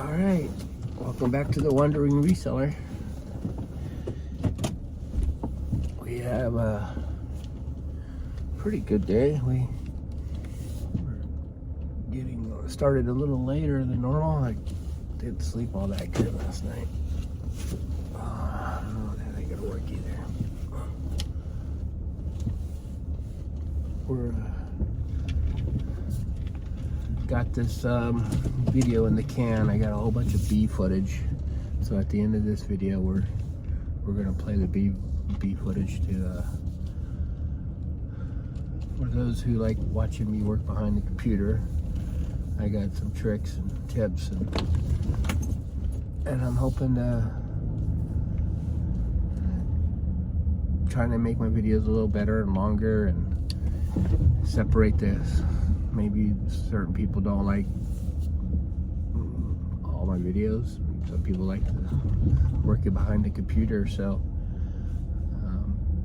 Alright, welcome back to the Wandering Reseller. We have a pretty good day. We're getting started a little later than normal. I didn't sleep all that good last night. That ain't gonna work either. We're got this video in the can. I got a whole bunch of bee footage, so at the end of this video we're gonna play the bee footage to for those who like watching me work behind the computer. I got some tricks and tips, and I'm hoping to trying to make my videos a little better and longer and separate this. Maybe certain people don't like all my videos. Some people like to work it behind the computer. So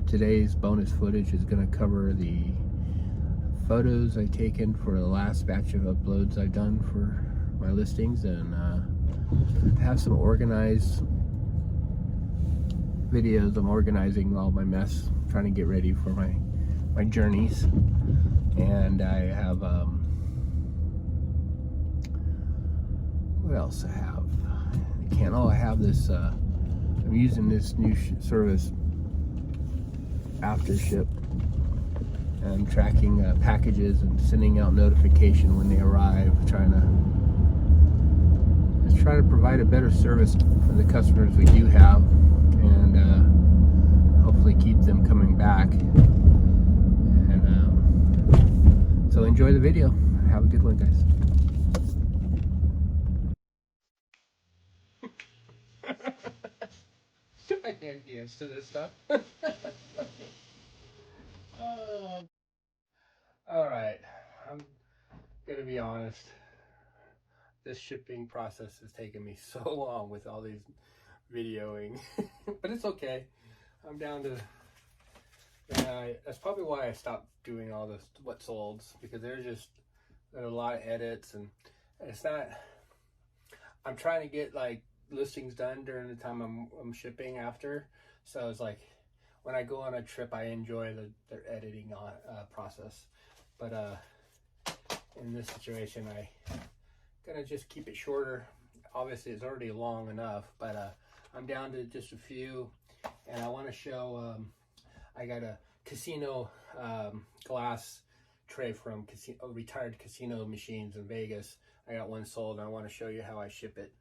today's bonus footage is going to cover the photos I've taken for the last batch of uploads I've done for my listings, and have some organized videos. I'm organizing all my mess, trying to get ready for my journeys. And I have, what else I have? I have this, I'm using this new service, after ship. I'm tracking packages and sending out notification when they arrive, trying to provide a better service for the customers we do have, and hopefully keep them coming back. So enjoy the video. Have a good one, guys. I can't get used to this stuff. Alright, I'm gonna be honest. This shipping process has taken me so long with all these videoing. But it's okay. I'm down to... that's probably why I stopped doing all this what solds, because there's a lot of edits, and it's not. I'm trying to get like listings done during the time I'm shipping after, so it's like when I go on a trip I enjoy their editing process, but in this situation I gonna just keep it shorter. Obviously it's already long enough, but I'm down to just a few, and I want to show. I got a casino glass tray from retired casino machines in Vegas. I got one sold, and I want to show you how I ship it.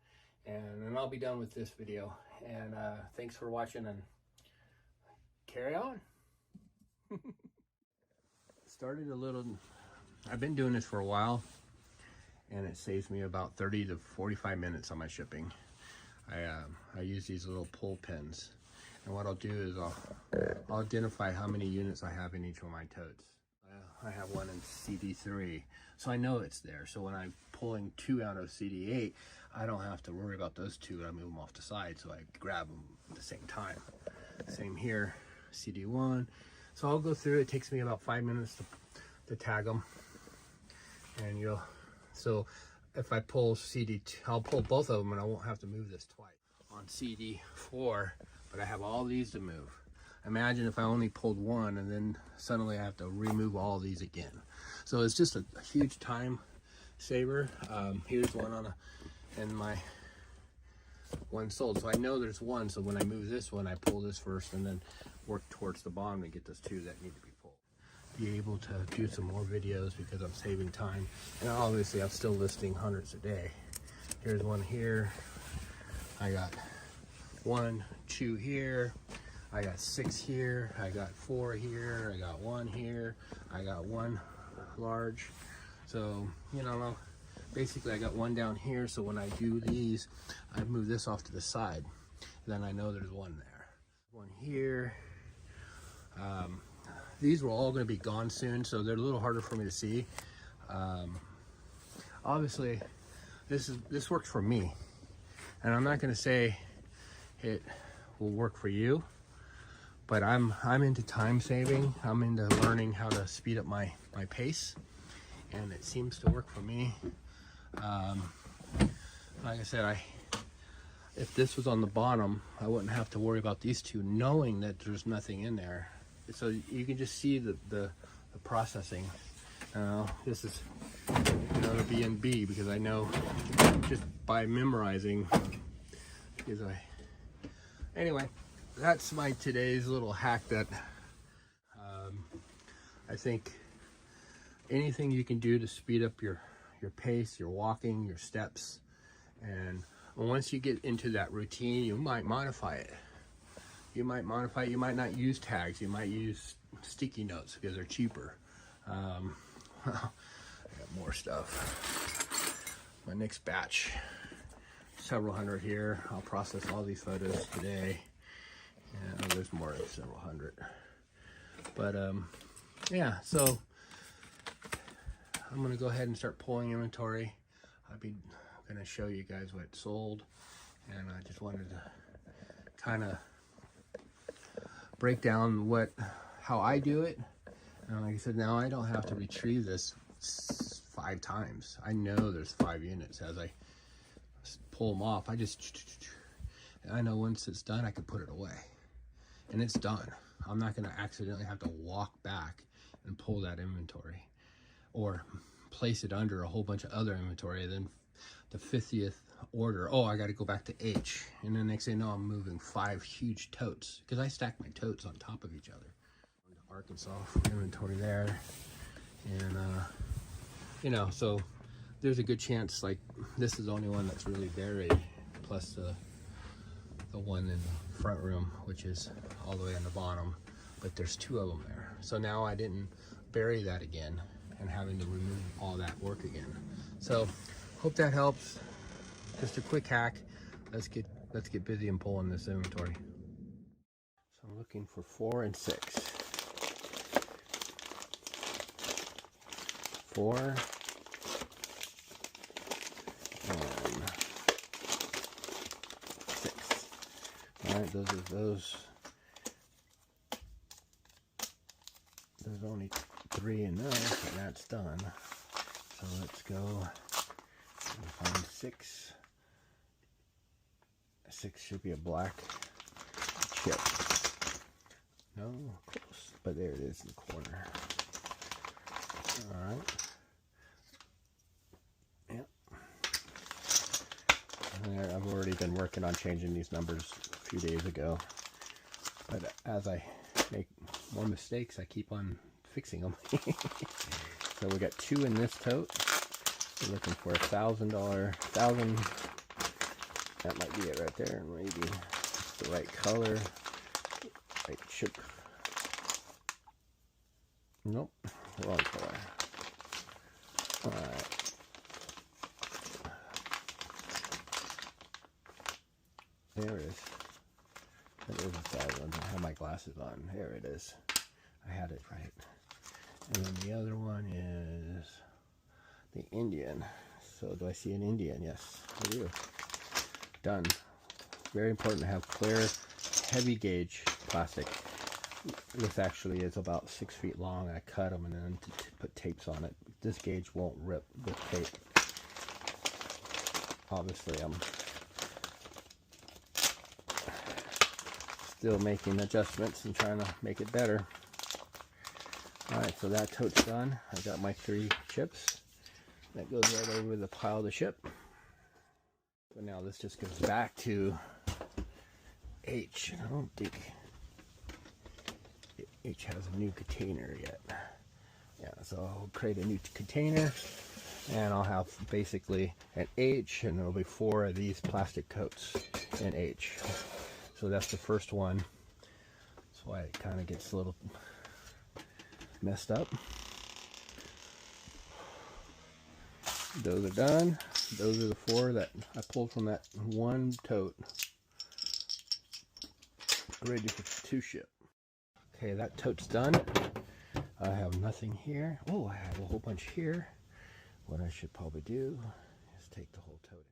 And then I'll be done with this video. And thanks for watching, and carry on. Started a little, I've been doing this for a while, and it saves me about 30 to 45 minutes on my shipping. I use these little pull pins. And what I'll do is I'll identify how many units I have in each of my totes. I have one in CD3, so I know it's there. So when I'm pulling 2 out of CD8, I don't have to worry about those 2. I move them off the side, so I grab them at the same time. Same here, CD1. So I'll go through. It takes me about 5 minutes to tag them. And so if I pull CD2, I'll pull both of them, and I won't have to move this twice. On CD4, but I have all these to move. Imagine if I only pulled one, and then suddenly I have to remove all these again. So it's just a huge time saver. Here's one and my one sold. So I know there's one, so when I move this one, I pull this first and then work towards the bottom to get those 2 that need to be pulled. Be able to do some more videos because I'm saving time. And obviously I'm still listing hundreds a day. Here's one here. I got 1, 2 here, I got 6 here, I got 4 here, I got 1 here, I got 1 large. So, basically I got 1 down here, so when I do these, I move this off to the side. Then I know there's 1 there. 1 here. These were all going to be gone soon, so they're a little harder for me to see. Obviously, this works for me. And I'm not going to say it will work for you, but I'm into time saving. I'm into learning how to speed up my pace, and it seems to work for me. Like I said, if this was on the bottom, I wouldn't have to worry about these two, knowing that there's nothing in there. So you can just see the processing. This is another B and B, because I know just by memorizing. Anyway, that's my today's little hack that I think anything you can do to speed up your pace, your walking, your steps, and once you get into that routine, you might modify it. You might not use tags. You might use sticky notes because they're cheaper. I got more stuff. My next batch, several hundred here. I'll process all these photos today. Yeah, there's more than several hundred. But yeah, so I'm gonna go ahead and start pulling inventory. I'll be gonna show you guys what sold, and I just wanted to kind of break down how I do it. And like I said, now I don't have to retrieve this 5 times. I know there's 5 units. As I pull them off, I know once it's done, I can put it away, and it's done. I'm not gonna accidentally have to walk back and pull that inventory or place it under a whole bunch of other inventory. Then the 50th order, oh, I got to go back to H, and then next thing you know, I'm moving 5 huge totes, because I stack my totes on top of each other. Arkansas inventory there, and so there's a good chance like this is the only one that's really buried, plus the one in the front room, which is all the way on the bottom, but there's 2 of them there. So now I didn't bury that again and having to remove all that work again. So hope that helps. Just a quick hack. Let's get busy and pulling this inventory. So I'm looking for 4 and 6. 4 and 6. All right, those. There's only 3 in those, and that's done. So let's go and find 6. 6 should be a black chip. No, close, but there it is in the corner. All right. Yep. I've already been working on changing these numbers a few days ago, but as I make more mistakes, I keep on fixing them. So we got 2 in this tote. We're looking for $1,000. That might be it right there. Maybe the right color, right chip. Nope, wrong color. All right. There it is. That is 1,000. I have my glasses on. There it is. I had it right. And then the other one is the Indian. So do I see an Indian? Yes, I do. Done. Very important to have clear, heavy gauge plastic. This actually is about 6 feet long. I cut them and then put tapes on it. This gauge won't rip with tape. Obviously, I'm still making adjustments and trying to make it better. Alright, so that tote's done. I got my 3 chips. That goes right over the pile to ship. So now this just goes back to H. I don't think H has a new container yet. Yeah, so I'll create a new container, and I'll have basically an H, and there'll be 4 of these plastic coats in H. So that's the first one. That's why it kind of gets a little messed up. Those are done. Those are the 4 that I pulled from that one tote. Ready for 2 ship. Okay, that tote's done. I have nothing here. Oh, I have a whole bunch here. What I should probably do is take the whole tote in.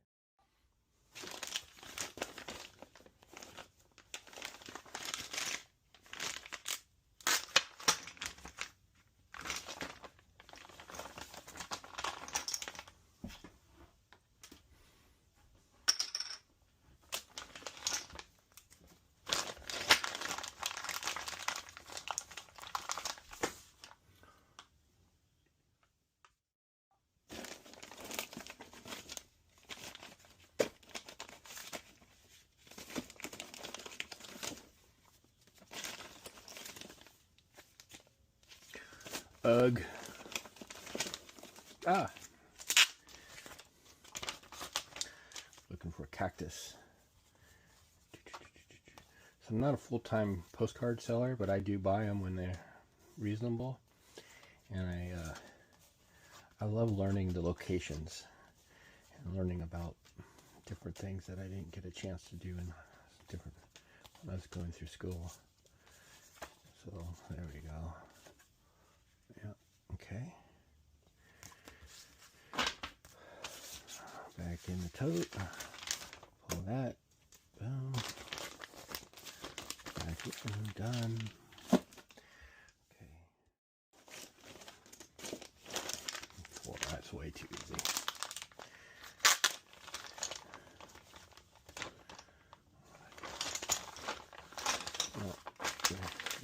Ugh. Ah. Looking for a cactus. So I'm not a full-time postcard seller, but I do buy them when they're reasonable. And I love learning the locations and learning about different things that I didn't get a chance to do in different when I was going through school. So there we go. Yeah, okay. Back in the tote. Pull that. Boom. Back in. Done. Okay. Well, that's way too easy.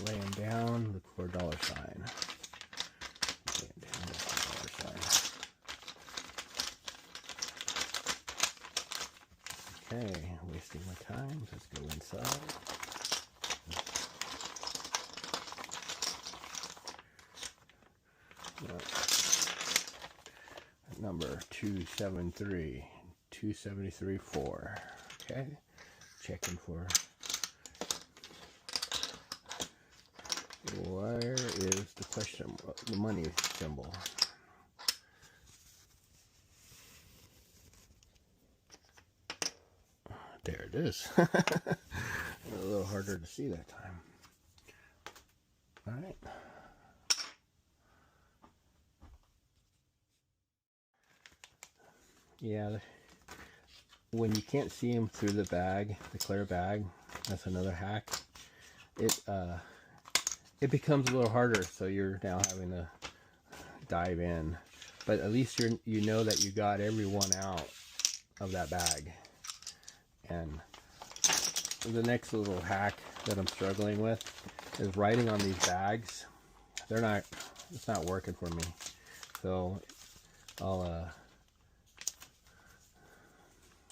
Lay them down, look for a dollar sign. Lay them down, look for a dollar sign. Okay, wasting my time. Let's go inside. Number 273-273-4. Okay, checking for. Where is the question? The money symbol. There it is. A little harder to see that time. All right. Yeah, when you can't see them through the bag, the clear bag, that's another hack. It becomes a little harder, so you're now having to dive in. But at least you know that you got every one out of that bag. And the next little hack that I'm struggling with is writing on these bags. It's not working for me. So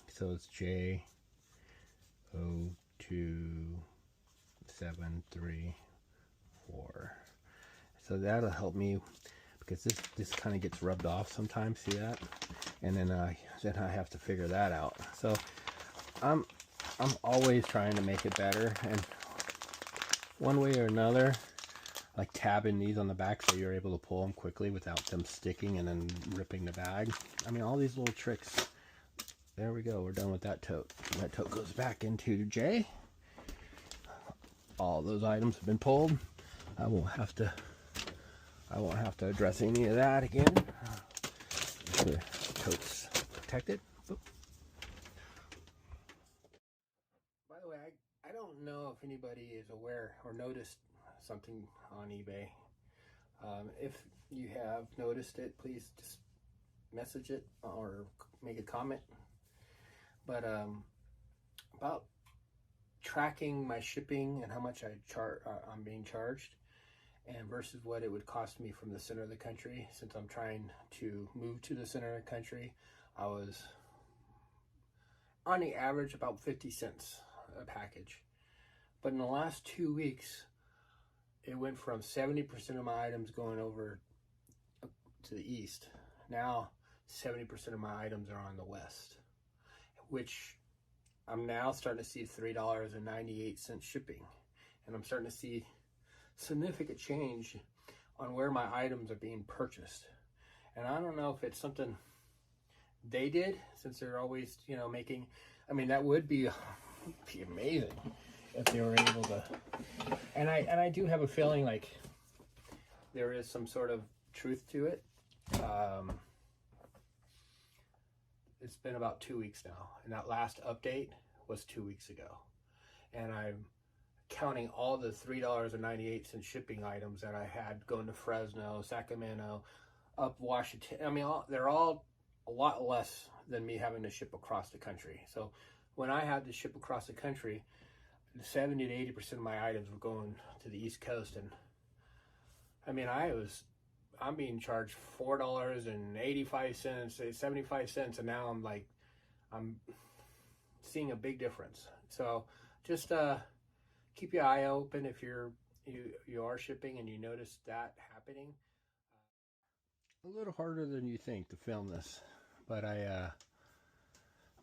so it's J0273. So that'll help me, because this kind of gets rubbed off sometimes. See that? And then I have to figure that out. So I'm always trying to make it better, and one way or another, like tabbing these on the back so you're able to pull them quickly without them sticking and then ripping the bag. I mean, all these little tricks. There we go. We're done with that tote. That tote goes back into J. All those items have been pulled. I won't have to address any of that again. The tote's protected. Oop. By the way, I don't know if anybody is aware or noticed something on eBay. If you have noticed it, please just message it or make a comment. But about tracking my shipping and how much I'm being charged, and versus what it would cost me from the center of the country. Since I'm trying to move to the center of the country, I was on the average about 50 cents a package. But in the last 2 weeks, it went from 70% of my items going over to the east. Now 70% of my items are on the west, which I'm now starting to see $3.98 shipping. And I'm starting to see significant change on where my items are being purchased. And I don't know if it's something they did, since they're always, making, I mean, that would be amazing if they were able to. And I do have a feeling like there is some sort of truth to it. It's been about 2 weeks now, and that last update was 2 weeks ago. And I'm counting all the $3.98 shipping items that I had going to Fresno, Sacramento, up Washington. I mean, they're all a lot less than me having to ship across the country. So when I had to ship across the country, 70 to 80% of my items were going to the East Coast. And I mean, I'm being charged $4.85, 75 cents, and now I'm seeing a big difference. So just keep your eye open if you are shipping and you notice that happening. a little harder than you think to film this, but I'm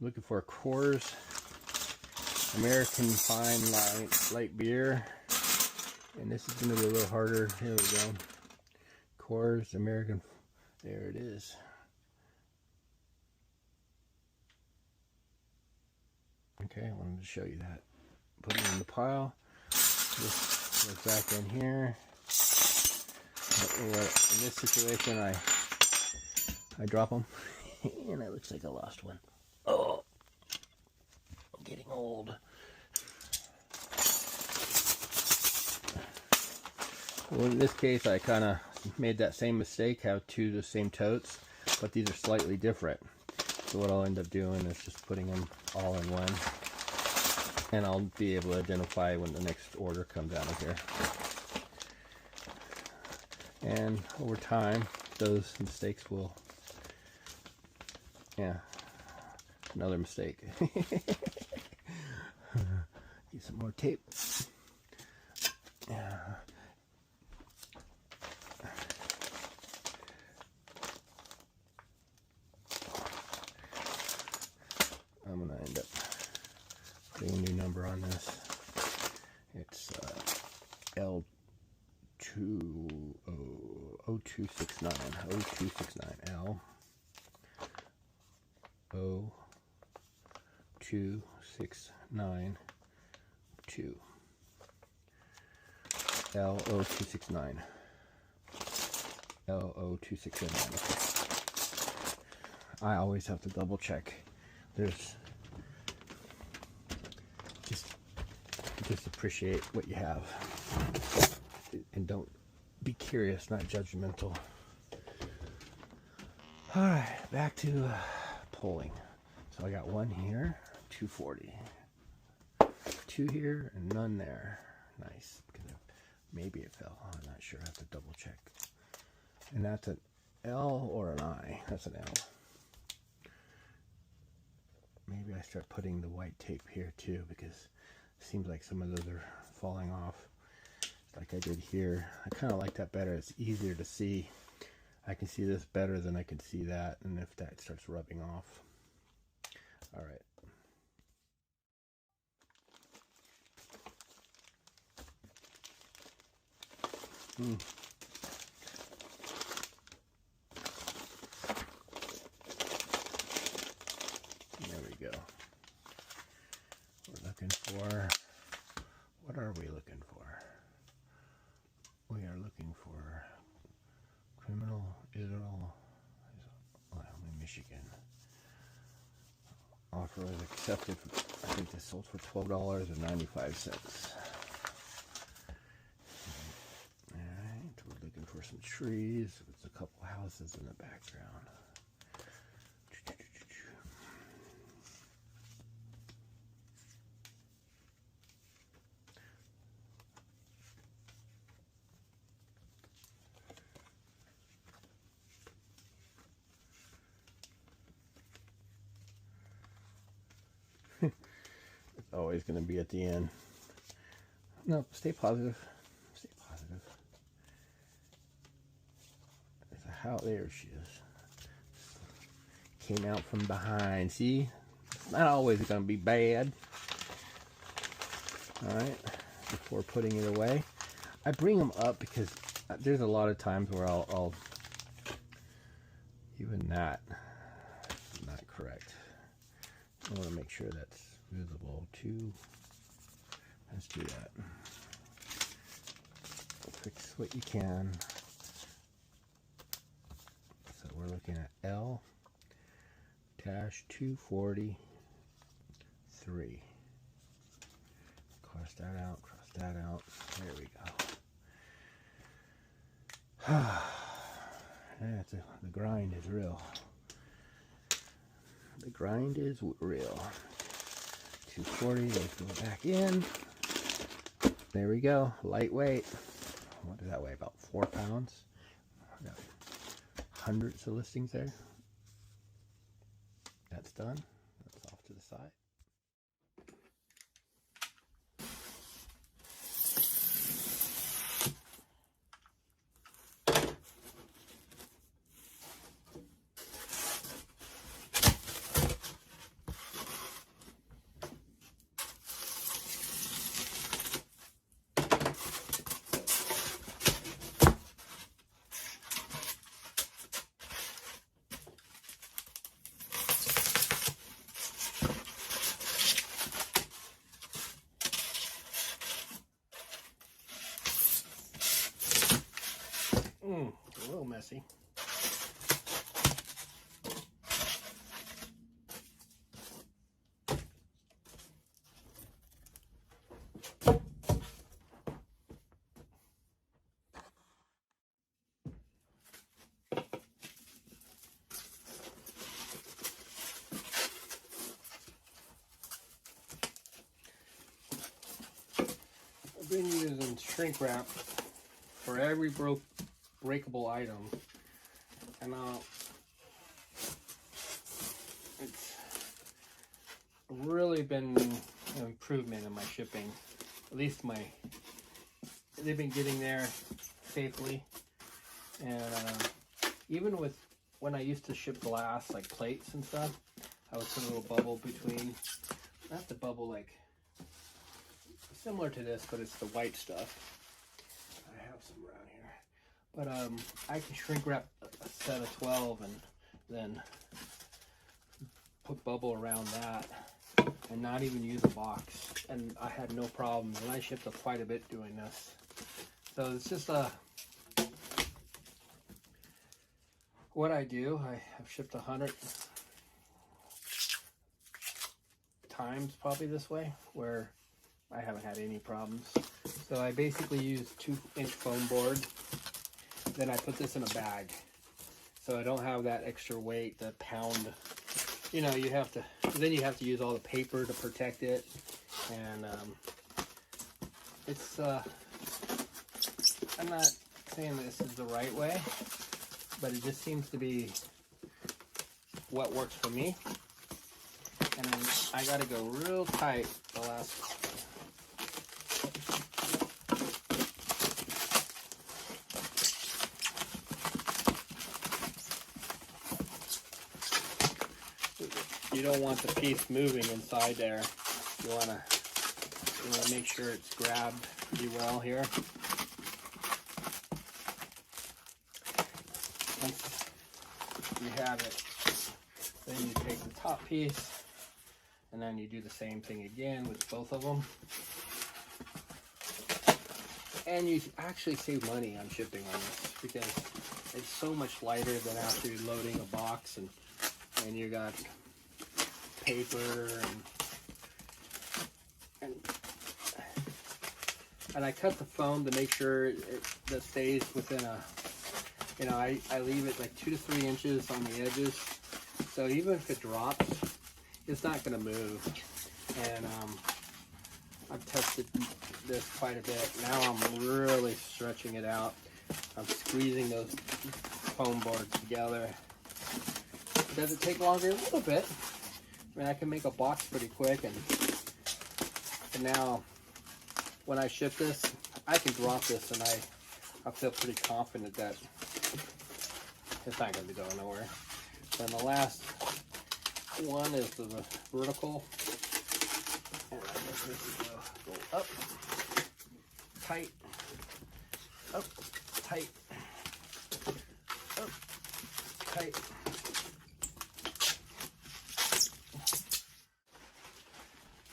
looking for Coors American Fine Light Beer, and this is going to be a little harder. Here we go. Coors American, there it is. Okay, I wanted to show you that. Put it in the pile. This goes back in here. In this situation, I drop them, and it looks like I lost one. Oh, I'm getting old. Well, in this case, I kind of made that same mistake, have two of the same totes, but these are slightly different. So what I'll end up doing is just putting them all in one, and I'll be able to identify when the next order comes out of here. And over time, those mistakes will, yeah, another mistake. Get some more tape. Yeah. I'm gonna end up putting a new number on this. It's L2 0269 L 0269 2 L 0269 L 0269. I always have to double check. There's just appreciate what you have, and don't be curious, not judgmental. All right, back to pulling. So I got one here, 240, two here, and none there. Nice. Maybe it fell. I'm not sure. I have to double check. And that's an L or an I. That's an L. Maybe I start putting the white tape here too, because it seems like some of those are falling off, like I did here. I kind of like that better. It's easier to see. I can see this better than I can see that, and if that starts rubbing off. All right. There we go. We're looking for, what are we looking for? We are looking for criminal Israel, Wyoming, Michigan. Offer was accepted. I think this sold for $12.95. Alright, we're looking for some trees. There's a couple houses in the background. It's always going to be at the end. No, stay positive. Stay positive. There's a house. There she is. Came out from behind. See? It's not always going to be bad. Alright. Before putting it away. I bring them up because there's a lot of times where I'll even that is not correct. I want to make sure that's visible too. Let's do that. Fix what you can. So we're looking at L-243. Cross that out, cross that out. There we go. Yeah, the grind is real. The grind is real. 240, let's go back in. There we go, lightweight. What does that weigh? About 4 pounds. Got hundreds of listings there. That's done. That's off to the side. A little messy. I've been using shrink wrap for every breakable item, and it's really been an improvement in my shipping. At least they've been getting there safely, and even with when I used to ship glass, like plates and stuff, I would put a little bubble between, not the bubble like similar to this, but it's the white stuff. I have some around here, but I can shrink wrap a set of 12 and then put bubble around that and not even use a box, and I had no problems, and I shipped quite a bit doing this. So it's just what I do. I've shipped 100 times probably this way, where I haven't had any problems. So I basically use 2-inch foam board. Then I put this in a bag, so I don't have that extra weight, the pound. You know, you have to use all the paper to protect it, and it's. I'm not saying this is the right way, but it just seems to be what works for me. And then I got to go real tight the last. You don't want the piece moving inside there. You want to make sure it's grabbed pretty well here. Once you have it, then you take the top piece, and then you do the same thing again with both of them. And you actually save money on shipping on this, because it's so much lighter than actually loading a box, and you got paper and I cut the foam to make sure that stays within a, you know, I leave it like 2 to 3 inches on the edges, so even if it drops, it's not going to move. And I've tested this quite a bit. Now I'm really stretching it out. I'm squeezing those foam boards together. Does it take longer? A little bit. I mean, I can make a box pretty quick, and now when I ship this, I can drop this, and I feel pretty confident that it's not going to be going nowhere. Then the last one is the vertical, and I guess this is go up, tight, up, tight, up, tight.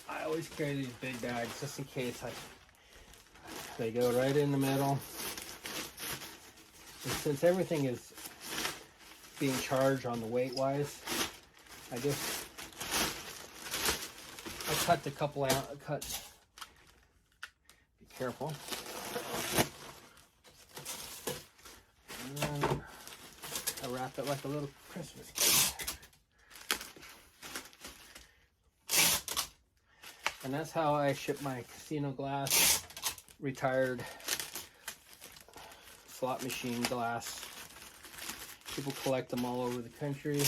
I always carry these big bags just in case they go right in the middle. And since everything is being charged on the weight wise, I cut a couple out. Be careful. And then I wrap it like a little Christmas cake. And that's how I ship my casino glass, retired slot machine glass. People collect them all over the country.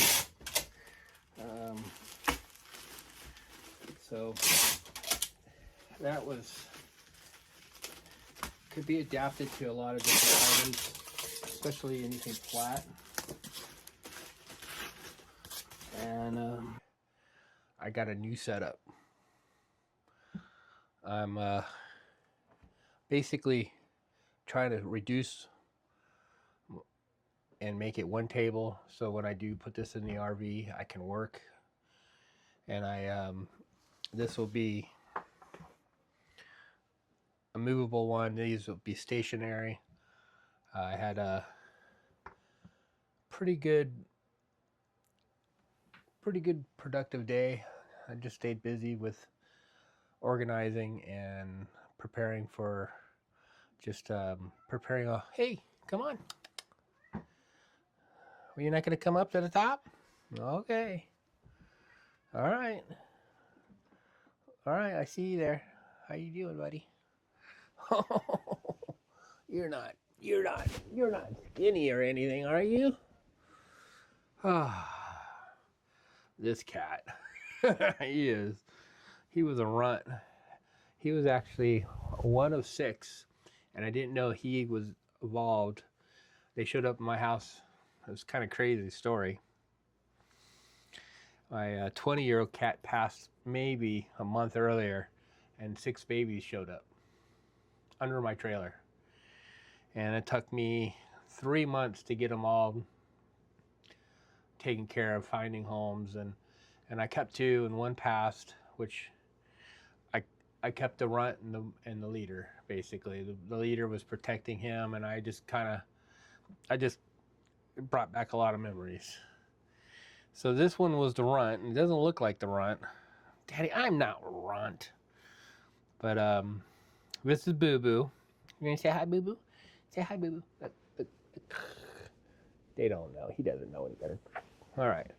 So that could be adapted to a lot of different items, especially anything flat. And I got a new setup. I'm basically trying to reduce and make it one table, so when I do put this in the RV, I can work. And this will be a movable one. These will be stationary. I had pretty good productive day. I just stayed busy with organizing and preparing for preparing a, hey, come on. Well, you're not going to come up to the top? Okay. All right. All right, I see you there. How you doing, buddy? You're not skinny or anything, are you? This cat. He was a runt. He was actually one of 6, and I didn't know he was evolved. They showed up in my house. It was kind of crazy story. My 20-year-old cat passed maybe a month earlier, and 6 babies showed up under my trailer. And it took me 3 months to get them all taken care of, finding homes, and I kept 2, and 1 passed, which I kept the runt and the leader, basically. The leader was protecting him, and I just brought back a lot of memories. So this one was the runt, and it doesn't look like the runt. Daddy, I'm not runt. But this is Boo Boo. You gonna say hi, Boo Boo? Say hi, Boo Boo. They don't know. He doesn't know any better. All right.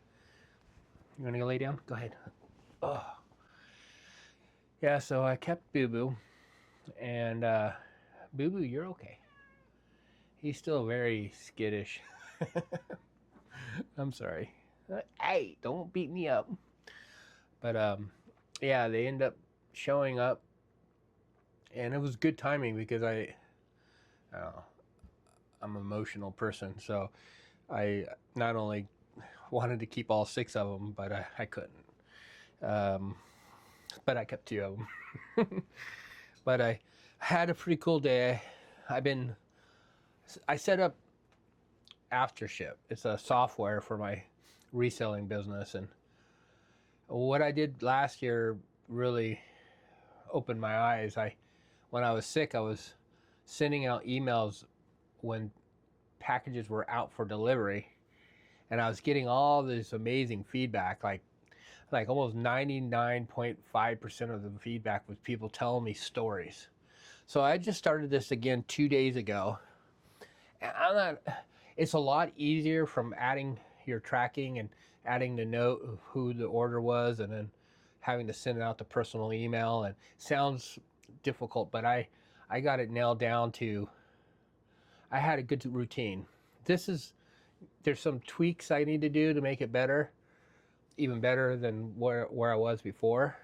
You want to go lay down? Go ahead. Oh. Yeah, so I kept Boo Boo. And Boo Boo, you're okay. He's still very skittish. I'm sorry. Hey, don't beat me up. But yeah, they end up showing up. And it was good timing because I'm an emotional person. So I not only wanted to keep all 6 of them, but I couldn't. But I kept 2 of them. But I had a pretty cool day. I set up Aftership. It's a software for my reselling business. And what I did last year really opened my eyes. When I was sick, I was sending out emails when packages were out for delivery. And I was getting all this amazing feedback, like almost 99.5% of the feedback was people telling me stories. So I just started this again 2 days ago. And it's a lot easier from adding your tracking and adding the note of who the order was and then having to send out the personal email. And it sounds difficult, but I got it nailed down to, I had a good routine. There's some tweaks I need to do to make it better, even better than where I was before.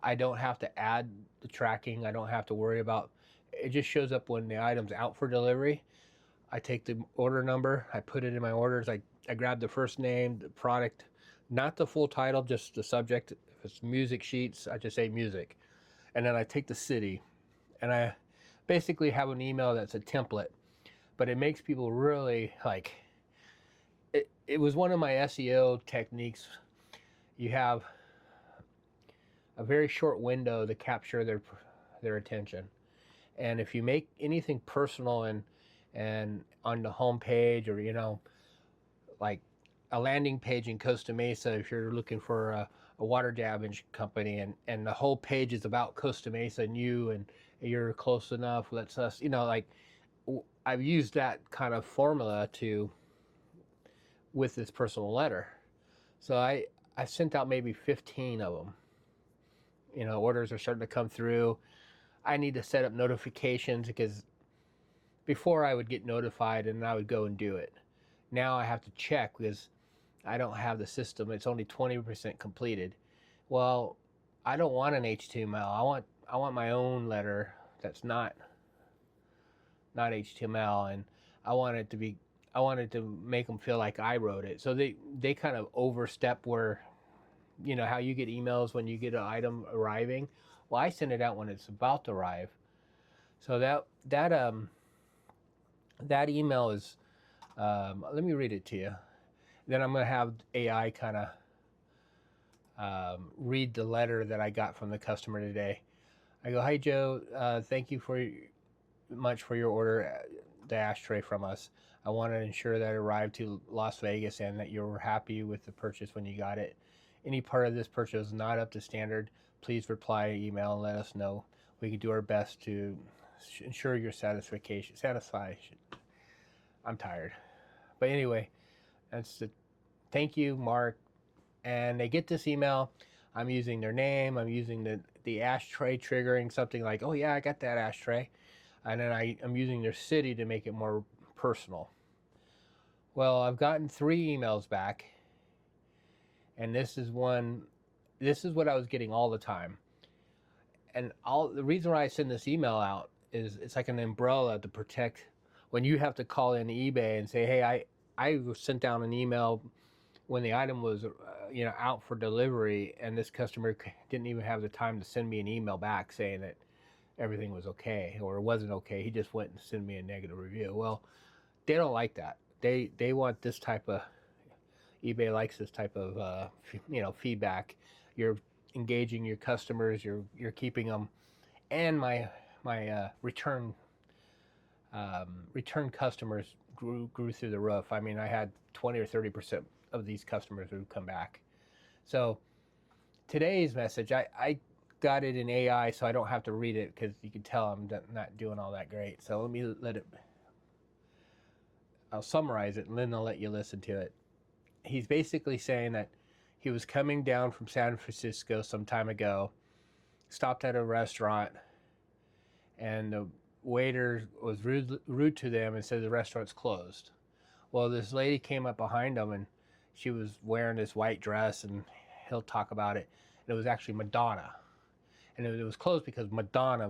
I don't have to add the tracking. I don't have to worry about, it just shows up when the item's out for delivery. I take the order number, I put it in my orders. I grab the first name, the product, not the full title, just the subject. If it's music sheets, I just say music. And then I take the city, and I basically have an email that's a template, but it makes people really like, it was one of my SEO techniques. You have a very short window to capture their attention. And if you make anything personal and on the home page, or like a landing page in Costa Mesa, if you're looking for a water damage company, and the whole page is about Costa Mesa and you, and you're close enough, let's us, I've used that kind of formula with this personal letter. So I sent out maybe 15 of them. Orders are starting to come through. I need to set up notifications, because before I would get notified and I would go and do it. Now I have to check because I don't have the system. It's only 20% completed. Well, I don't want an HTML. I want my own letter that's not HTML, and I wanted to make them feel like I wrote it. So they kind of overstep where, how you get emails when you get an item arriving. Well, I send it out when it's about to arrive. So that email is, let me read it to you. Then I'm going to have AI kind of read the letter that I got from the customer today. I go, "Hi Joe, thank you much for your order, the ashtray from us. I want to ensure that it arrived to Las Vegas and that you were happy with the purchase when you got it. Any part of this purchase is not up to standard, please reply email and let us know. We can do our best to ensure your satisfaction. I'm tired. But anyway, that's the thank you, Mark. And they get this email. I'm using their name. I'm using the ashtray triggering something like, oh yeah, I got that ashtray. And then I'm using their city to make it more personal. Well, I've gotten 3 emails back. And this is what I was getting all the time. And the reason why I send this email out is it's like an umbrella to protect when you have to call in eBay and say, hey, I sent down an email when the item was out for delivery, and this customer didn't even have the time to send me an email back saying that everything was okay or it wasn't okay. He just went and sent me a negative review. Well, they don't like that. They want this type of, eBay likes this type of feedback. You're engaging your customers, you're keeping them, and my return customers grew through the roof. I mean, I had 20 or 30% of these customers who come back. So today's message, I got it in AI, so I don't have to read it because you can tell I'm not doing all that great. So I'll summarize it and then I'll let you listen to it. He's basically saying that he was coming down from San Francisco some time ago, stopped at a restaurant, and the waiter was rude to them and said the restaurant's closed. Well, this lady came up behind him and she was wearing this white dress, and he'll talk about it. And it was actually Madonna. And it was closed because Madonna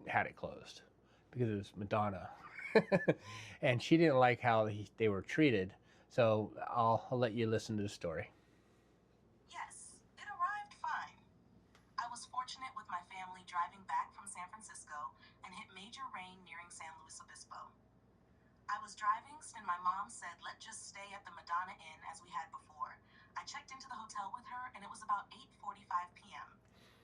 had it closed because it was Madonna. And she didn't like how they were treated. So I'll let you listen to the story. Yes, it arrived fine. I was fortunate with my family driving back from San Francisco and hit major rain nearing San Luis Obispo. I was driving and my mom said, let's just stay at the Madonna Inn as we had before. I checked into the hotel with her and it was about 8:45 p.m.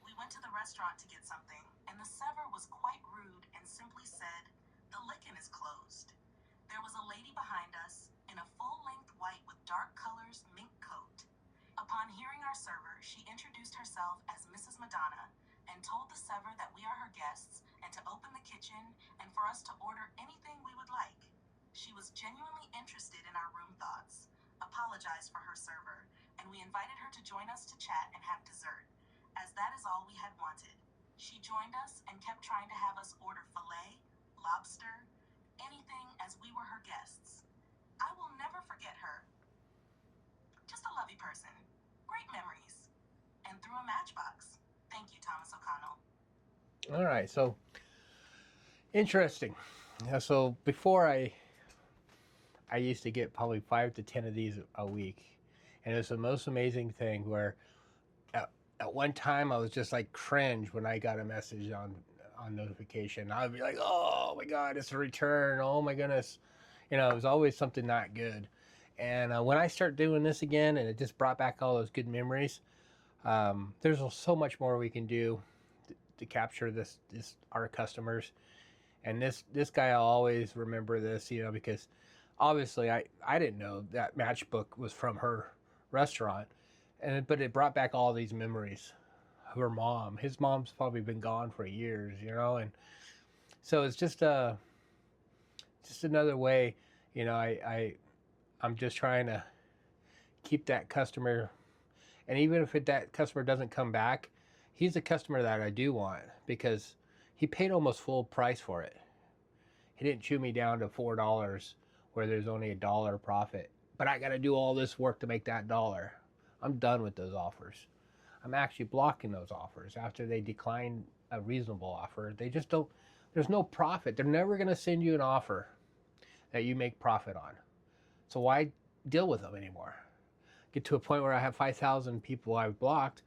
We went to the restaurant to get something and the server was quite rude and simply said, the lickin' is closed. There was a lady behind us in a full-length white with dark colors mink coat. Upon hearing our server, she introduced herself as Mrs. Madonna and told the server that we are her guests and to open the kitchen and for us to order anything we would like. She was genuinely interested in our room thoughts, apologized for her server, and we invited her to join us to chat and have dessert, as that is all we had wanted. She joined us and kept trying to have us order filet, lobster, anything as we were her guests. I will never forget her. Just a lovely person. Great memories. And through a matchbox. Thank you, Thomas O'Connell. All right, so interesting. So before I used to get probably 5 to 10 of these a week, and it's the most amazing thing where at one time I was just like cringe when I got a message on notification. I would be like, oh my God, it's a return. Oh my goodness. It was always something not good. And when I start doing this again, and it just brought back all those good memories, there's so much more we can do to capture our customers. And this guy, I'll always remember this, because obviously I didn't know that matchbook was from her restaurant, but it brought back all these memories. Her mom, his mom's probably been gone for years, and so it's just another way, I'm just trying to keep that customer, and even if that customer doesn't come back, he's a customer that I do want because he paid almost full price for it. He didn't chew me down to $4 where there's only $1 profit, but I got to do all this work to make that $1. I'm done with those offers. I'm actually blocking those offers after they decline a reasonable offer. They just don't, there's no profit. They're never going to send you an offer that you make profit on. So why deal with them anymore? Get to a point where I have 5,000 people I've blocked,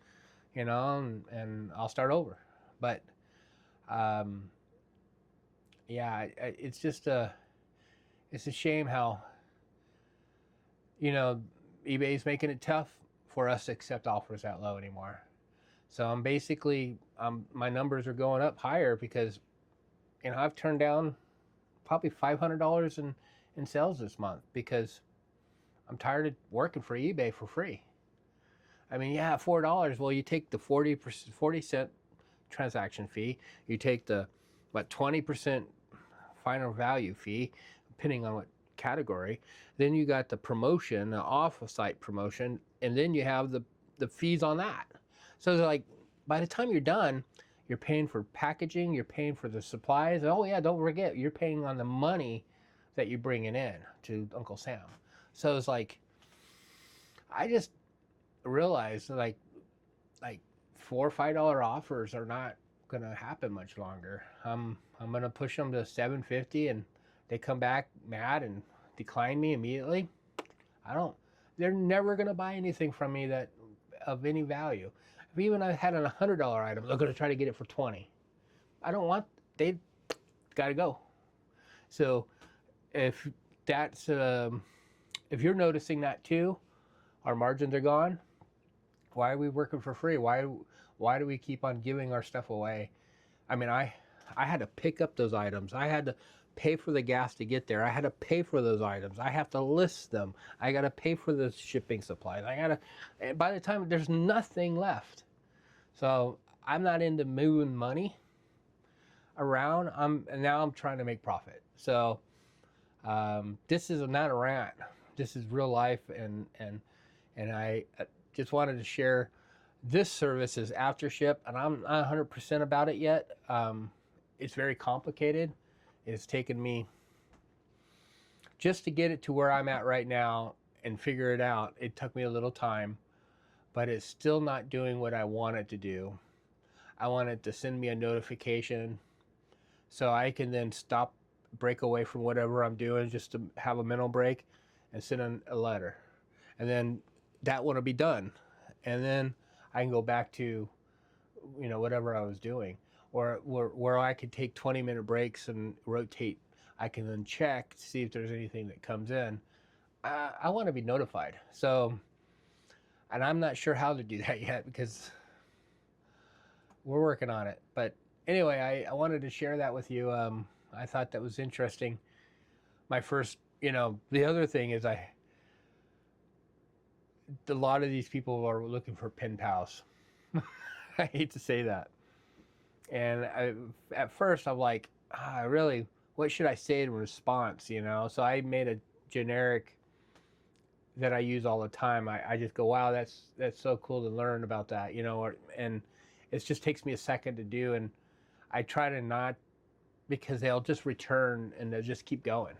and I'll start over. But it's just it's a shame how, eBay's making it tough for us to accept offers that low anymore. So I'm basically, my numbers are going up higher because, I've turned down probably $500 in sales this month because I'm tired of working for eBay for free. I mean, yeah, $4. Well, you take the 40-cent transaction fee, you take the 20% final value fee, depending on what category. Then you got the promotion, the off-site promotion, and then you have the fees on that. So it's like, by the time you're done, you're paying for packaging, you're paying for the supplies. Oh yeah, don't forget, you're paying on the money that you're bringing in to Uncle Sam. So it's like, I just realized like $4 or $5 offers are not gonna happen much longer. I'm gonna push them to $7.50, and they come back mad and decline me immediately. They're never gonna buy anything from me that of any value. If even I had a $100 item, they're gonna try to get it for 20. I don't want. They gotta go. So if that's if you're noticing that too, our margins are gone. Why are we working for free? Why do we keep on giving our stuff away? I mean, I had to pick up those items. I had to pay for the gas to get there. I had to pay for those items. I have to list them. I got to pay for the shipping supplies. And by the time there's nothing left. So I'm not into moving money around. And now I'm trying to make profit. So this is not a rant. This is real life, and I just wanted to share. This service is after ship, and I'm not 100% about it yet. It's very complicated. It's taken me just to get it to where I'm at right now and figure it out. It took me a little time, but it's still not doing what I want it to do. I want it to send me a notification so I can then break away from whatever I'm doing just to have a mental break and send a letter. And then that one will be done. And then I can go back to, whatever I was doing. Or where I could take 20-minute breaks and rotate. I can then check to see if there's anything that comes in. I want to be notified. So, and I'm not sure how to do that yet because we're working on it. But anyway, I wanted to share that with you. I thought that was interesting. My first, the other thing is a lot of these people are looking for pen pals. I hate to say that. And at first I'm like, really, what should I say in response, So I made a generic that I use all the time. I just go, wow, that's so cool to learn about that, and it just takes me a second to do. And I try to not, because they'll just return and they'll just keep going.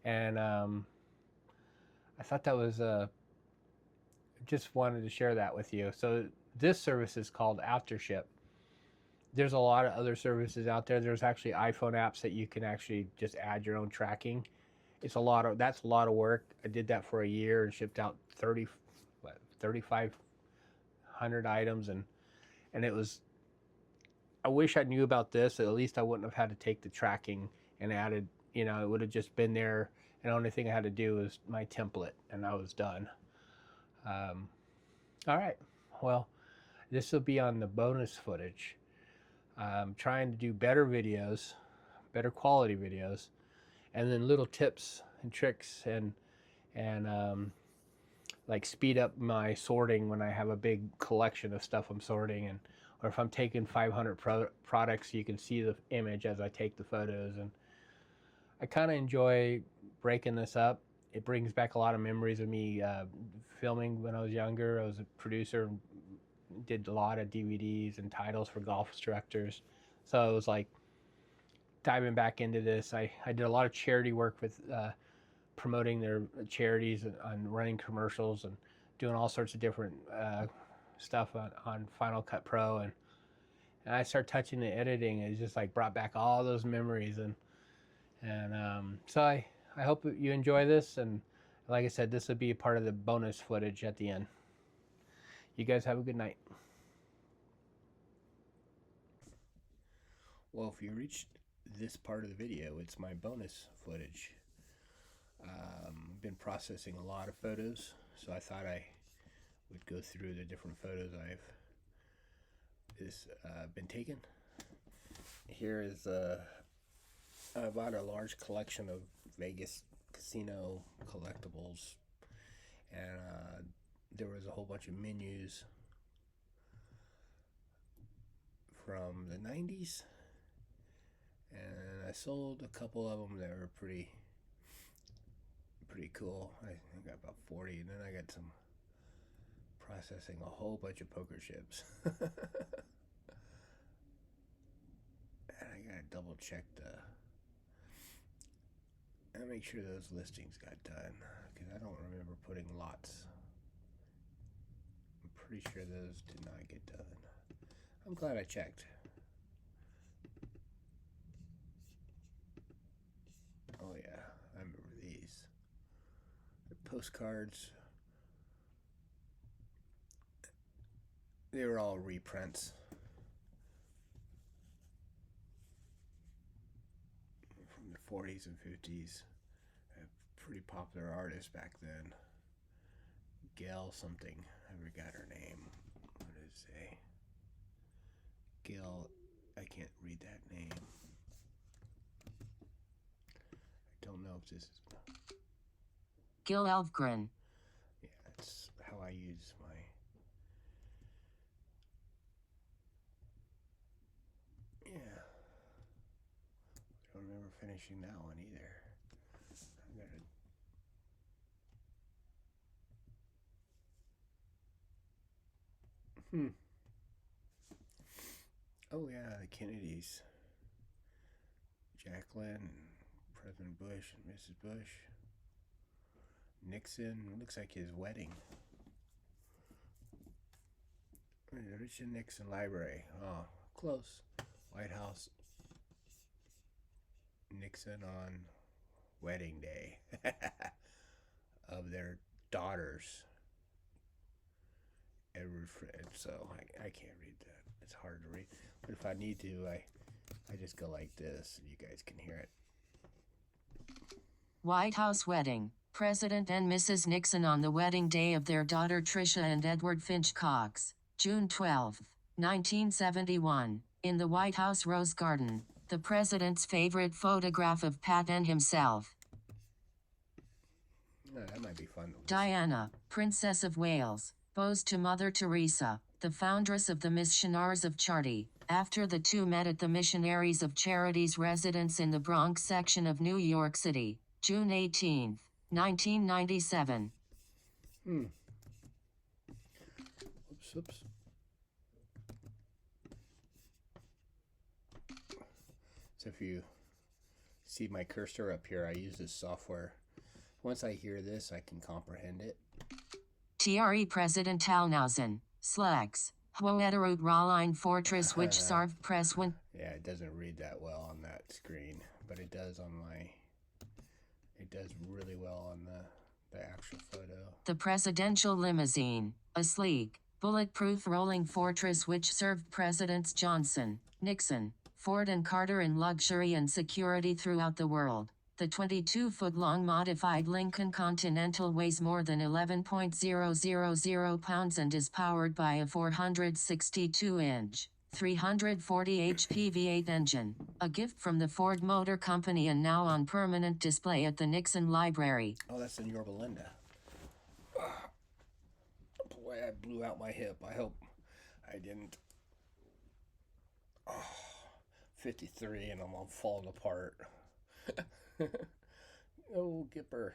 And I thought that was, just wanted to share that with you. So this service is called Aftership. There's a lot of other services out there. There's actually iPhone apps that you can actually just add your own tracking. That's a lot of work. I did that for a year and shipped out 3,500 items, and it was. I wish I knew about this. At least I wouldn't have had to take the tracking and added. It would have just been there, and the only thing I had to do was my template, and I was done. All right. Well, this will be on the bonus footage. I'm trying to do better videos, better quality videos, and then little tips and tricks and like speed up my sorting when I have a big collection of stuff I'm sorting, or if I'm taking 500 products, you can see the image as I take the photos. And I kind of enjoy breaking this up. It brings back a lot of memories of me filming when I was younger. I was a producer, did a lot of DVDs and titles for golf instructors. So it was like diving back into this. I did a lot of charity work with promoting their charities and running commercials and doing all sorts of different stuff on Final Cut Pro. And I started touching the editing. It just like brought back all those memories. So I hope you enjoy this. And like I said, this will be a part of the bonus footage at the end. You guys have a good night. Well, if you reached this part of the video, it's my bonus footage. I've been processing a lot of photos, so I thought I would go through the different photos I've been taken. Here is I bought a large collection of Vegas casino collectibles, and there was a whole bunch of menus from the 90s, and I sold a couple of them that were pretty cool. I got about 40, and then I got some processing a whole bunch of poker chips. And I gotta double check and make sure those listings got done, because I don't remember putting lots. I'm pretty sure those did not get done. I'm glad I checked. Oh yeah, I remember these. The postcards. They were all reprints from the 40s and 50s. A pretty popular artist back then. Gail something. I forgot her name. What did it say? Gail. I can't read that name. I don't know if this is... Gil Elfgren. Yeah, that's how I use my... Yeah. I don't remember finishing that one either. I gotta... Oh yeah, the Kennedys. Jacqueline and President Bush and Mrs. Bush. Nixon, looks like his wedding. Richard Nixon Library. Oh, close. White House. Nixon on wedding day of their daughters. Edward Fred. So I can't read that. It's hard to read. But if I need to, I just go like this, and you guys can hear it. White House wedding. President and Mrs. Nixon on the wedding day of their daughter Tricia and Edward Finch Cox, June 12, 1971, in the White House Rose Garden, the president's favorite photograph of Pat and himself. Oh, that might be fun. Diana, Princess of Wales, bows to Mother Teresa, the foundress of the Missionaries of Charity, after the two met at the Missionaries of Charity's residence in the Bronx section of New York City, June 18, 1997. Oops. So if you see my cursor up here, I use this software. Once I hear this, I can comprehend it. TRE President Talnausen, Slex, Hoederoot Rawline Fortress which served press when... Yeah, it doesn't read that well on that screen, but it does on my... It does really well on the actual photo. The presidential limousine, a sleek, bulletproof rolling fortress which served Presidents Johnson, Nixon, Ford and Carter in luxury and security throughout the world. The 22-foot-long modified Lincoln Continental weighs more than 11.000 pounds and is powered by a 462-inch, 340 HP V8 engine, a gift from the Ford Motor Company and now on permanent display at the Nixon Library. Oh, that's in Yorba Linda. Boy, I blew out my hip. I hope I didn't. Oh, 53 and I'm all falling apart. Oh, Gipper.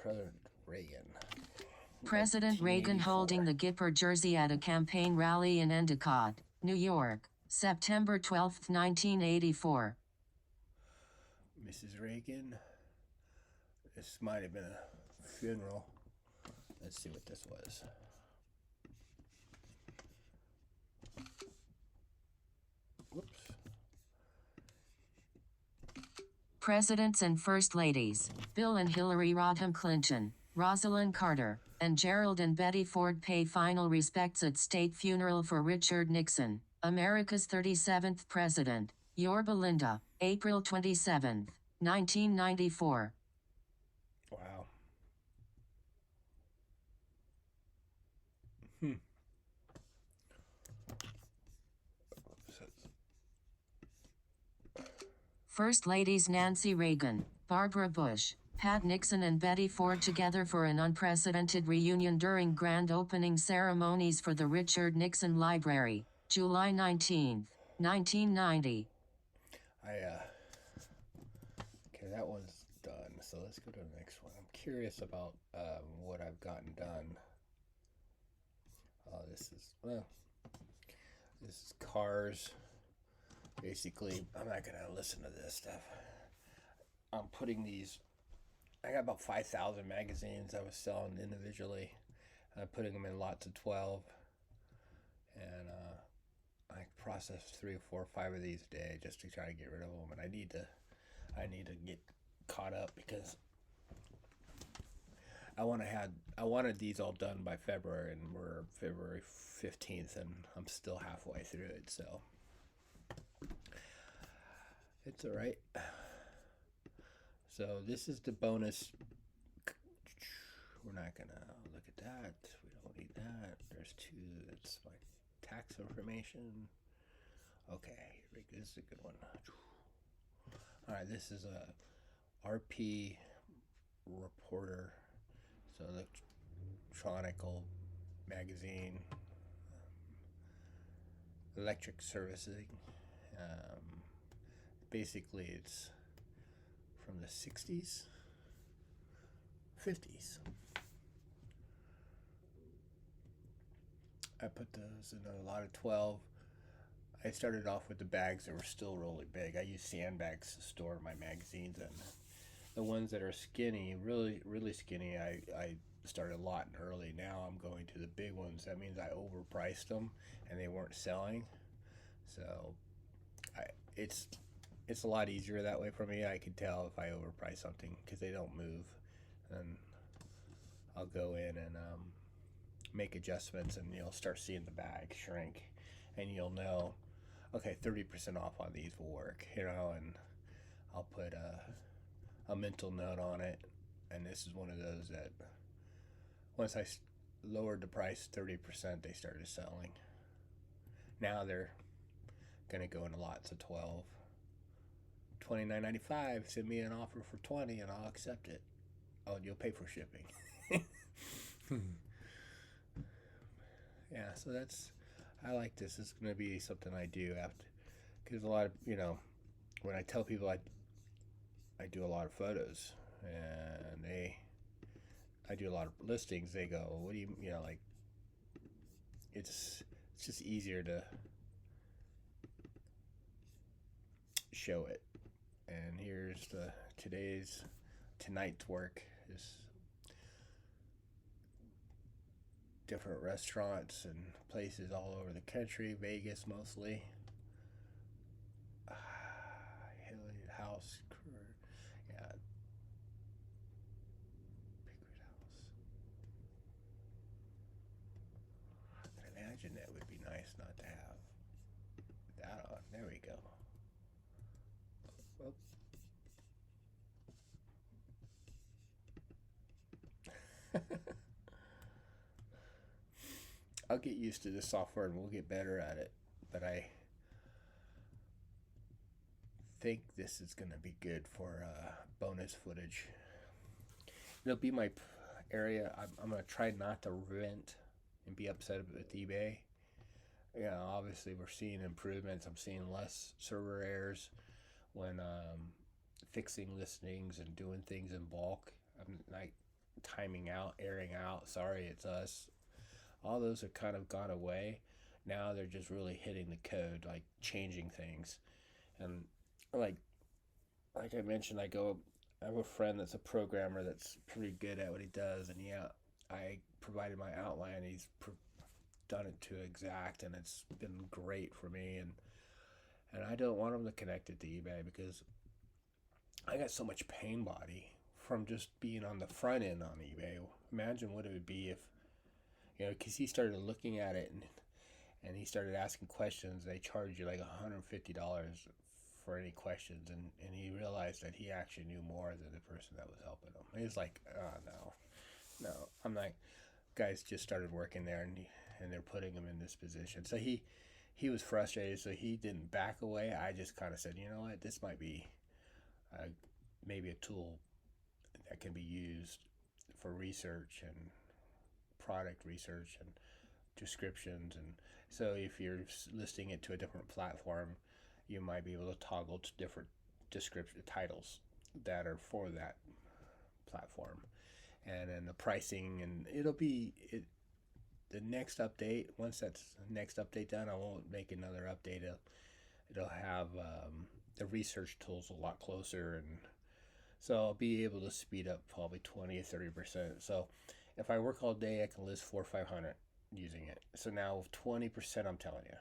President Reagan. President Reagan holding the Gipper jersey at a campaign rally in Endicott, New York, September 12, 1984. Mrs. Reagan. This might have been a funeral. Let's see what this was. Whoops. Presidents and First Ladies, Bill and Hillary Rodham Clinton, Rosalind Carter, and Gerald and Betty Ford pay final respects at state funeral for Richard Nixon, America's 37th president, Yorba Linda, April 27, 1994. Wow. First Ladies Nancy Reagan, Barbara Bush, Pat Nixon and Betty Ford together for an unprecedented reunion during grand opening ceremonies for the Richard Nixon Library, July 19, 1990. Okay, that one's done. So let's go to the next one. I'm curious about what I've gotten done. This is cars. Basically, I'm not gonna listen to this stuff. I'm putting these. I got about 5,000 magazines I was selling individually. I'm putting them in lots of 12, and I process 3 or 4 or 5 of these a day just to try to get rid of them. And I need to get caught up because I wanted these all done by February, and we're February 15th, and I'm still halfway through it, so it's all right. So this is the bonus. We're not gonna look at that. We don't need that. There's 2. That's my tax information. Okay, this is a good one. All right, this is a RP reporter. So electronical magazine, electric servicing. Basically, it's from the 60s, 50s. I put those in a lot of 12. I started off with the bags that were still really big. I use sandbags to store my magazines in. The ones that are skinny, really, really skinny, I started a lot early. Now I'm going to the big ones. That means I overpriced them and they weren't selling. So it's a lot easier that way for me. I can tell if I overprice something because they don't move. And I'll go in and make adjustments, and you'll start seeing the bag shrink, and you'll know, okay, 30% off on these will work, and I'll put a mental note on it. And this is one of those that once I lowered the price 30%, they started selling. Now they're gonna go into lots of 12. $29.95. Send me an offer for 20 and I'll accept it. Oh, and you'll pay for shipping. Yeah, so I like this. It's gonna be something I do after, because a lot of, when I tell people I do a lot of photos, and I do a lot of listings, they go, what do you, like, it's just easier to show it. And here's tonight's work is different restaurants and places all over the country, Vegas mostly. Hilly House, yeah. Pickard House. I can imagine that would be nice not to have that on. There we go. Oh. I'll get used to this software and we'll get better at it, but I think this is going to be good for bonus footage. It'll be my area. I'm going to try not to rent and be upset with eBay. Obviously we're seeing improvements. I'm seeing less server errors when fixing listings and doing things in bulk. I'm like timing out, airing out, sorry, it's us. All those have kind of gone away. Now they're just really hitting the code, like changing things. And like I mentioned, I have a friend that's a programmer that's pretty good at what he does, and I provided my outline. He's done it to exact, and it's been great for me. And I don't want him to connect it to eBay because I got so much pain body from just being on the front end on eBay. Imagine what it would be if, because he started looking at it and he started asking questions. They charge you like $150 for any questions, and he realized that he actually knew more than the person that was helping him. He was like, oh, no. I'm like, guys just started working there, and they're putting him in this position. So he was frustrated, so he didn't back away. I just kind of said, you know what, this might be maybe a tool that can be used for research and product research and descriptions. And so if you're listing it to a different platform, you might be able to toggle to different description titles that are for that platform, and then the pricing, and it'll be the next update. Once that's the next update done, I won't make another update. It'll have the research tools a lot closer, and so I'll be able to speed up probably 20 or 30%. So if I work all day, I can list 400 or 500 using it. So now 20%, I'm telling you,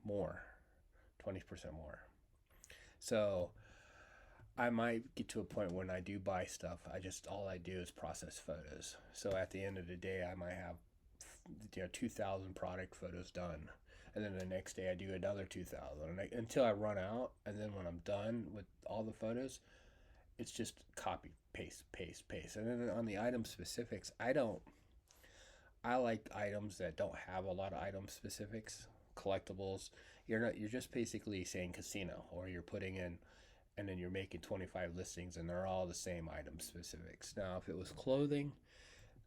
more, 20% more. So I might get to a point when I do buy stuff, all I do is process photos. So at the end of the day, I might have 2,000 product photos done, and then the next day I do another 2,000 until I run out. And then when I'm done with all the photos, it's just copy, paste, paste, paste. And then on the item specifics, I like items that don't have a lot of item specifics. Collectibles, you're just basically saying casino, or you're putting in, and then you're making 25 listings and they're all the same item specifics. Now, if it was clothing,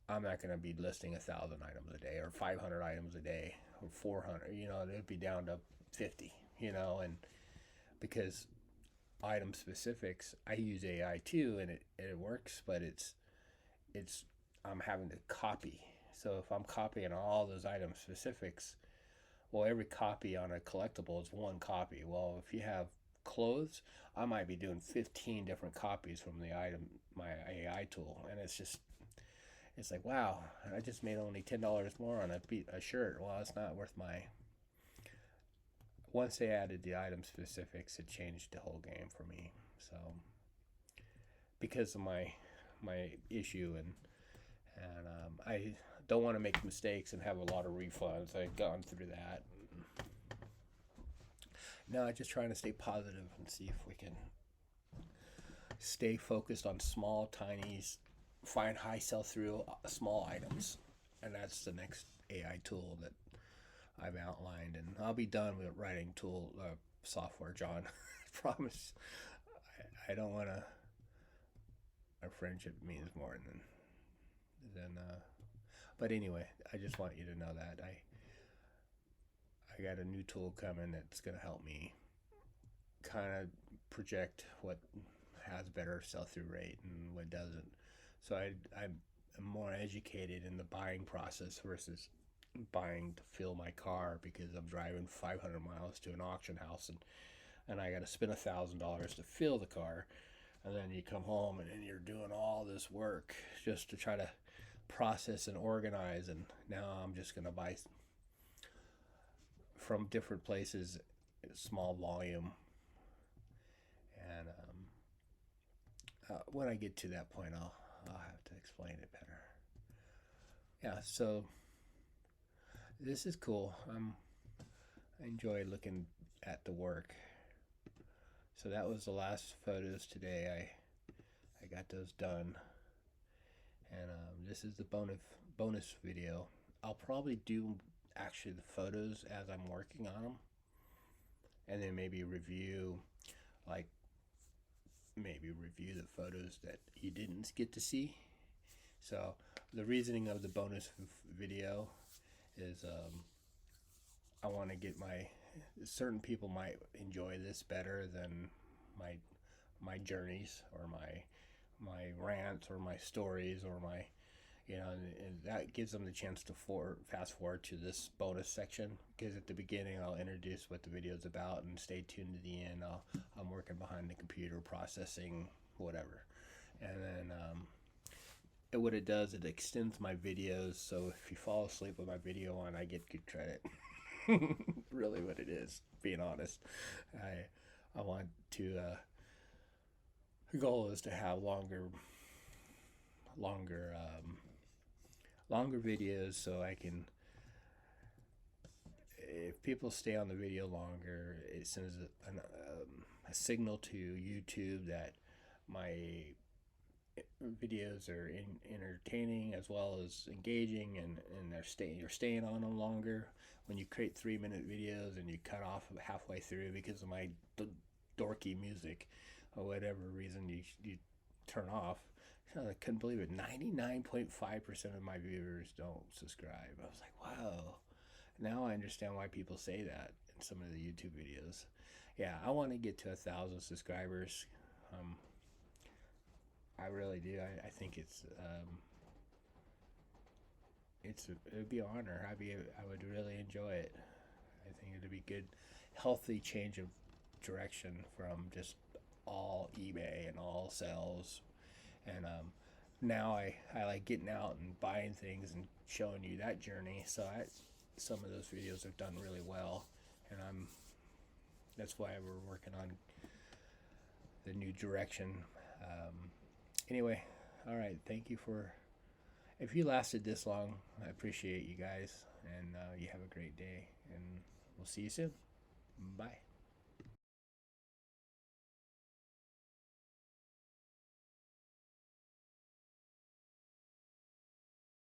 I'm not going to be listing 1,000 items a day or 500 items a day or 400. It'd be down to 50. And because item specifics, I use AI too, and it works, but it's I'm having to copy. So if I'm copying all those item specifics, well, every copy on a collectible is one copy. Well, if you have clothes, I might be doing 15 different copies from the item, my AI tool, and it's like, wow, I just made only $10 more on a shirt. Well, it's not worth my. Once they added the item specifics, it changed the whole game for me. So because of my issue, and I don't want to make mistakes and have a lot of refunds. I've gone through that. Now I'm just trying to stay positive and see if we can stay focused on small, tiny, find high sell-through small items, and that's the next AI tool that I've outlined. And I'll be done with writing software, John. I promise. I don't want to. Our friendship means more than. But anyway, I just want you to know that I got a new tool coming that's going to help me kind of project what has better sell-through rate and what doesn't. So I'm more educated in the buying process versus buying to fill my car, because I'm driving 500 miles to an auction house and I got to spend $1,000 to fill the car, and then you come home and then you're doing all this work just to try to process and organize. And now I'm just going to buy from different places, small volume, and when I get to that point, I'll have to explain it better. Yeah, so this is cool. I enjoy looking at the work. So that was the last photos today. I got those done, and this is the bonus video. I'll probably do actually the photos as I'm working on them, and then maybe review the photos that you didn't get to see. So the reasoning of the bonus video is I want to get certain people might enjoy this better than my journeys or my rants or my stories or my and that gives them the chance to fast forward to this bonus section, because at the beginning I'll introduce what the video is about, and stay tuned to the end. I'm working behind the computer processing whatever, and then what it does, it extends my videos, so if you fall asleep with my video on, I get good credit. Really what it is, being honest. I want to the goal is to have longer videos, so I can, if people stay on the video longer, it sends a signal to YouTube that my videos are entertaining as well as engaging, and you're staying on them longer. When you create 3-minute videos and you cut off halfway through because of my dorky music, or whatever reason you turn off. I couldn't believe it. 99.5% of my viewers don't subscribe. I was like, wow. Now I understand why people say that in some of the YouTube videos. Yeah, I want to get to 1,000 subscribers. I really do. I think it'd be an honor. I would really enjoy it. I think it'd be good, healthy change of direction from just all eBay and all sales. And now I like getting out and buying things and showing you that journey. So some of those videos have done really well, and that's why we're working on the new direction. Anyway, all right. Thank you if you lasted this long. I appreciate you guys, and you have a great day, and we'll see you soon. Bye.